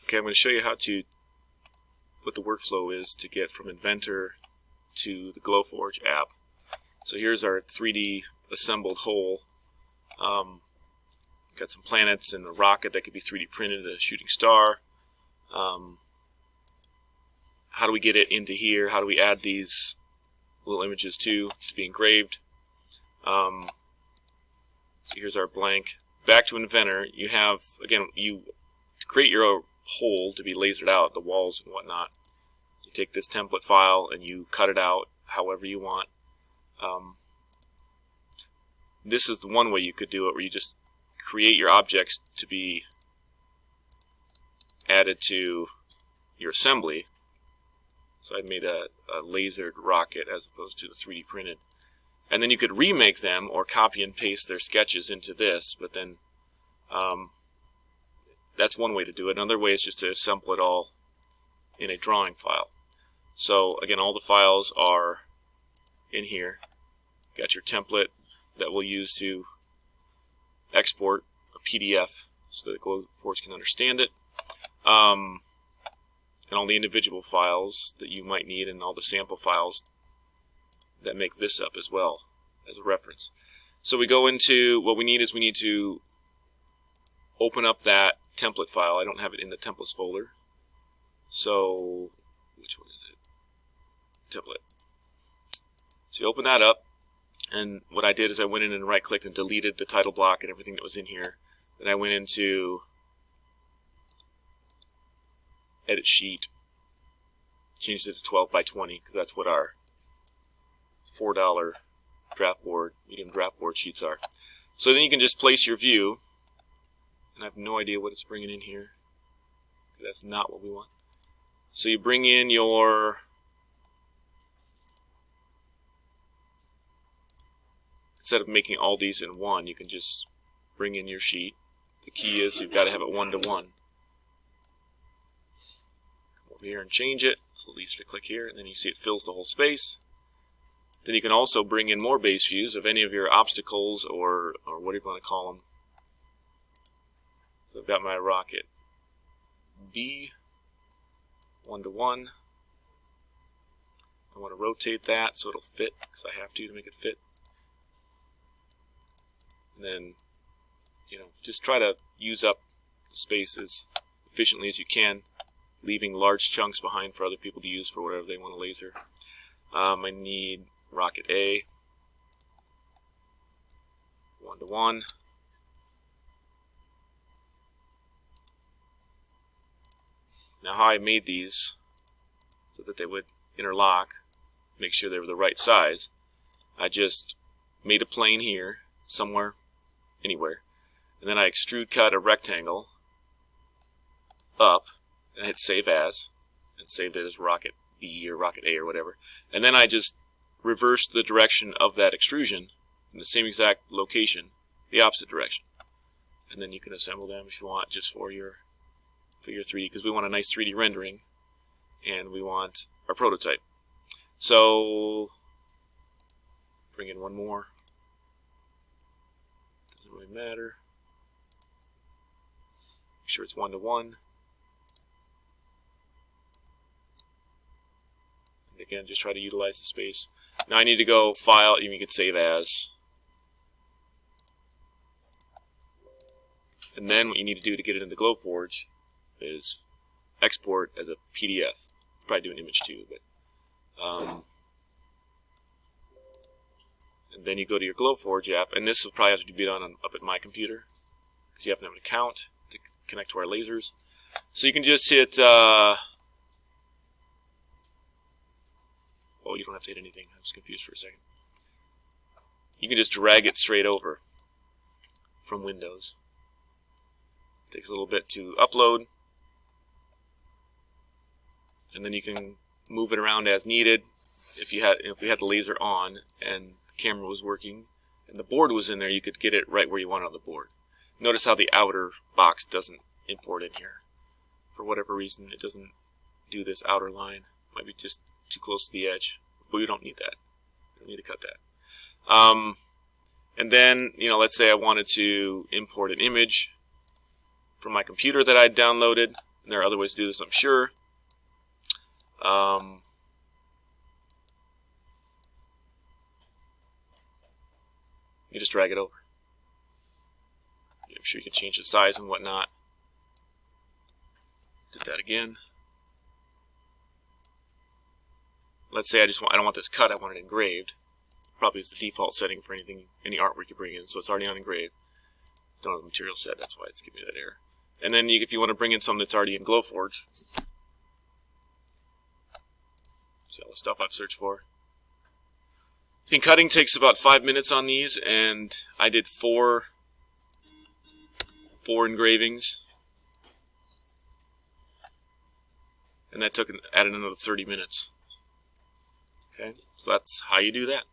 Okay, I'm going to show you what the workflow is to get from Inventor to the GlowForge app. So here's our 3D assembled whole. Got some planets and a rocket that could be 3D printed, a shooting star. How do we get it into here? How do we add these little images to be engraved? So here's our blank. Back to Inventor, you have, again, to create your whole to be lasered out, the walls and whatnot. You take this template file and you cut it out however you want. This is the one way you could do it, where you just create your objects to be added to your assembly. So I made a lasered rocket as opposed to the 3D printed. And then you could remake them or copy and paste their sketches into this, but then that's one way to do it. Another way is just to assemble it all in a drawing file. So again, all the files are in here. You got your template that we'll use to export a PDF so that GlowForge can understand it. And all the individual files that you might need, and all the sample files that make this up as well as a reference. So we go into what we need to open up that template file. I don't have it in the templates folder. So which one is it? Template. So you open that up, and what I did is I went in and right clicked and deleted the title block and everything that was in here. Then I went into edit sheet, changed it to 12 by 20 because that's what our $4 draft board, medium draft board sheets are. So then you can just place your view, and I have no idea what it's bringing in here. That's not what we want. So you bring in your instead of making all these in one, you can just bring in your sheet. The key is you've got to have it one-to-one. Come over here and change it. So at least you click here, and then you see it fills the whole space. Then you can also bring in more base views of any of your obstacles or whatever you want to call them. So I've got my rocket B, one-to-one. I want to rotate that so it'll fit, because I have to make it fit. And then, just try to use up the space as efficiently as you can, leaving large chunks behind for other people to use for whatever they want to laser. I need rocket A, one-to-one. Now how I made these so that they would interlock, make sure they were the right size, I just made a plane here, somewhere, anywhere, and then I extrude cut a rectangle up, and I hit save as, and saved it as rocket B or rocket A or whatever. And then I just reversed the direction of that extrusion in the same exact location, the opposite direction. And then you can assemble them if you want, just for your 3D, because we want a nice 3D rendering, and we want our prototype. So bring in one more. Doesn't really matter. Make sure it's one-to-one. And again, just try to utilize the space. Now I need to go File, you can save as. And then what you need to do to get it into GlowForge is export as a PDF. Probably do an image too, but and then you go to your GlowForge app, and this will probably have to be done up at my computer because you have to have an account to connect to our lasers. So you can just hit oh, you don't have to hit anything. I was confused for a second. You can just drag it straight over from Windows. It takes a little bit to upload, and then you can move it around as needed. If we had the laser on and the camera was working and the board was in there, you could get it right where you want it on the board. Notice how the outer box doesn't import in here. For whatever reason, it doesn't do this outer line. Might be just too close to the edge, but we don't need that. We don't need to cut that. And then, let's say I wanted to import an image from my computer that I downloaded. there are other ways to do this, I'm sure. You just drag it over. I'm sure you can change the size and whatnot. Did that again. Let's say I don't want this cut, I want it engraved. Probably is the default setting for any artwork you bring in, so it's already on engraved. Don't have the material set, that's why it's giving me that error. And then if you want to bring in something that's already in GlowForge, see all the stuff I've searched for. And cutting takes about 5 minutes on these, and I did four engravings, and that added another 30 minutes. Okay, so that's how you do that.